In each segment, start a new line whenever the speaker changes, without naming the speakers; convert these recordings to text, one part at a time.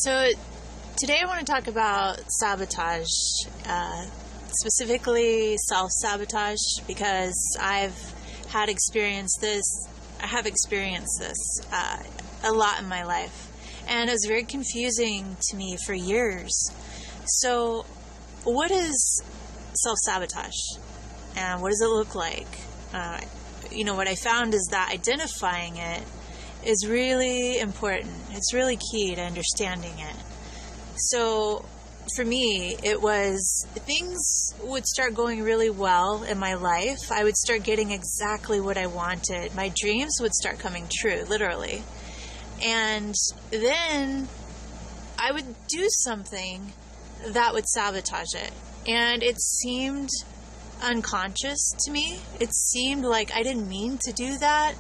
So today I want to talk about sabotage, specifically self-sabotage, because I have experienced this a lot in my life, and it was very confusing to me for years. So what is self-sabotage, and what does it look like? What I found is that identifying it is really important. It's really key to understanding it. So for me, it was things would start going really well in my life. I would start getting exactly what I wanted. My dreams would start coming true, literally. And then I would do something that would sabotage it. And it seemed unconscious to me. It seemed like I didn't mean to do that.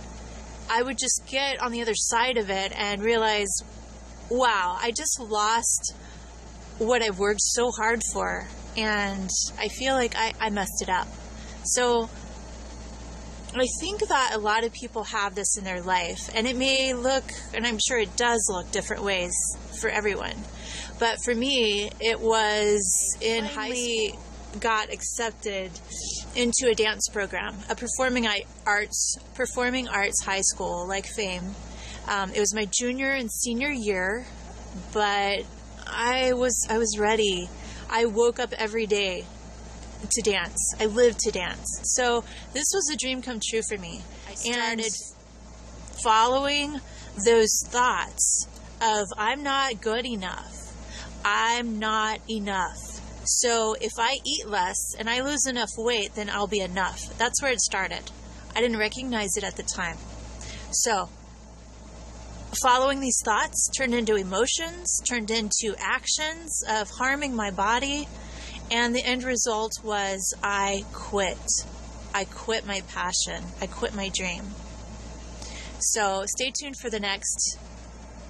I would just get on the other side of it and realize, wow, I just lost what I've worked so hard for, and I feel like I messed it up. So I think that a lot of people have this in their life, and it may look, and I'm sure it does look, different ways for everyone. But for me, it was in high school, got accepted into a dance program, a performing arts high school, like Fame. It was my junior and senior year, but I was ready. I woke up every day to dance. I lived to dance. So this was a dream come true for me. I started following those thoughts of I'm not good enough. I'm not enough. So if I eat less and I lose enough weight, then I'll be enough. That's where it started. I didn't recognize it at the time. So following these thoughts turned into emotions, turned into actions of harming my body, and the end result was I quit. I quit my passion. I quit my dream. So stay tuned for the next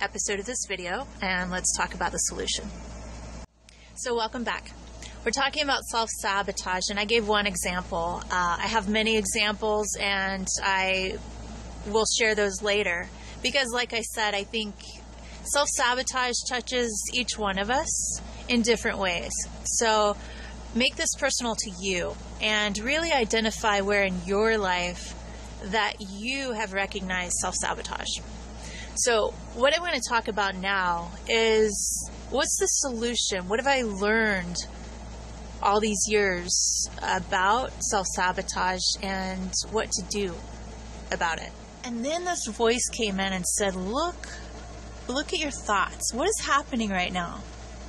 episode of this video, and let's talk about the solution. So welcome back. We're talking about self-sabotage, and I gave one example. I have many examples, and I will share those later. Because like I said, I think self-sabotage touches each one of us in different ways. So make this personal to you and really identify where in your life that you have recognized self-sabotage. So what I want to talk about now is, what's the solution? What have I learned all these years about self-sabotage and what to do about it? And then this voice came in and said, look at your thoughts. What is happening right now?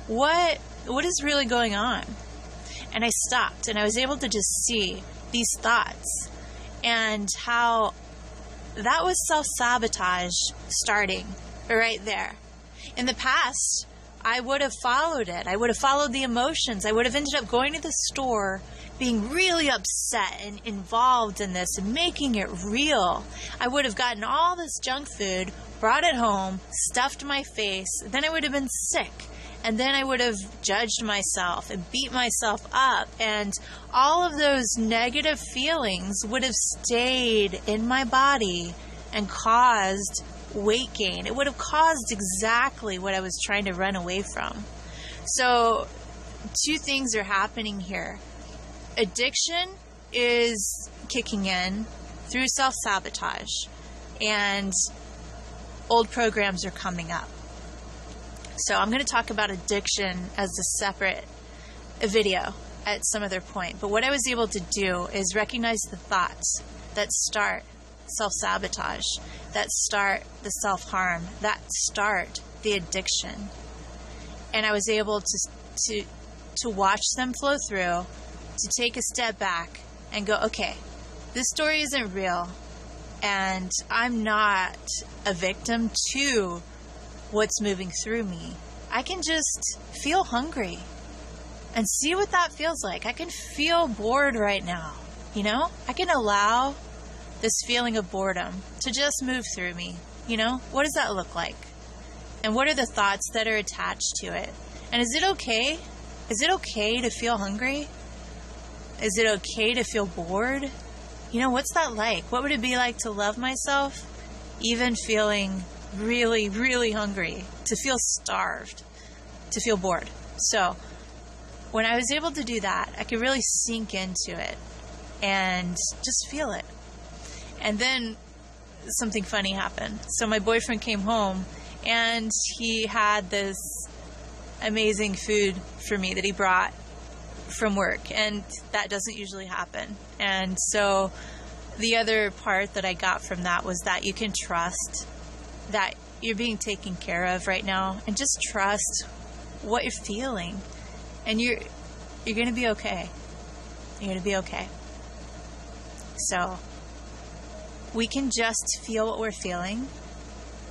What is really going on? And I stopped, and I was able to just see these thoughts and how that was self-sabotage starting right there. In the past, I would have followed it. I would have followed the emotions. I would have ended up going to the store, being really upset and involved in this and making it real. I would have gotten all this junk food, brought it home, stuffed my face, then I would have been sick. And then I would have judged myself and beat myself up. And all of those negative feelings would have stayed in my body and caused weight gain. It would have caused exactly what I was trying to run away from. So two things are happening here. Addiction is kicking in through self-sabotage, and old programs are coming up. So I'm going to talk about addiction as a separate video at some other point. But what I was able to do is recognize the thoughts that start self-sabotage, that start the self-harm, that start the addiction. And I was able to watch them flow through, to take a step back and go, okay, this story isn't real, and I'm not a victim to what's moving through me. I can just feel hungry and see what that feels like. I can feel bored right now, I can allow this feeling of boredom to just move through me. What does that look like? And what are the thoughts that are attached to it? And is it okay? Is it okay to feel hungry? Is it okay to feel bored? What's that like? What would it be like to love myself, even feeling really, really hungry, to feel starved, to feel bored. So when I was able to do that, I could really sink into it and just feel it. And then something funny happened. So my boyfriend came home and he had this amazing food for me that he brought from work, and that doesn't usually happen. And so the other part that I got from that was that you can trust that you're being taken care of right now, and just trust what you're feeling, and you're going to be okay. You're going to be okay. So we can just feel what we're feeling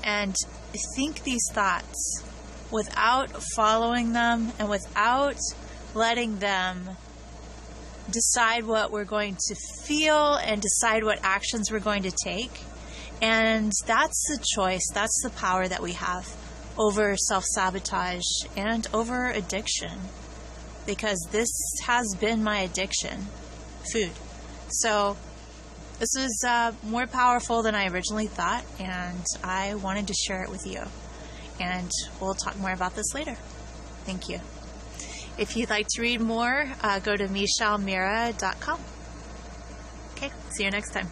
and think these thoughts without following them and without letting them decide what we're going to feel and decide what actions we're going to take. And that's the choice, that's the power that we have over self-sabotage and over addiction, because this has been my addiction, food. So this is more powerful than I originally thought, and I wanted to share it with you. And we'll talk more about this later. Thank you. If you'd like to read more, go to michellemira.com. Okay, see you next time.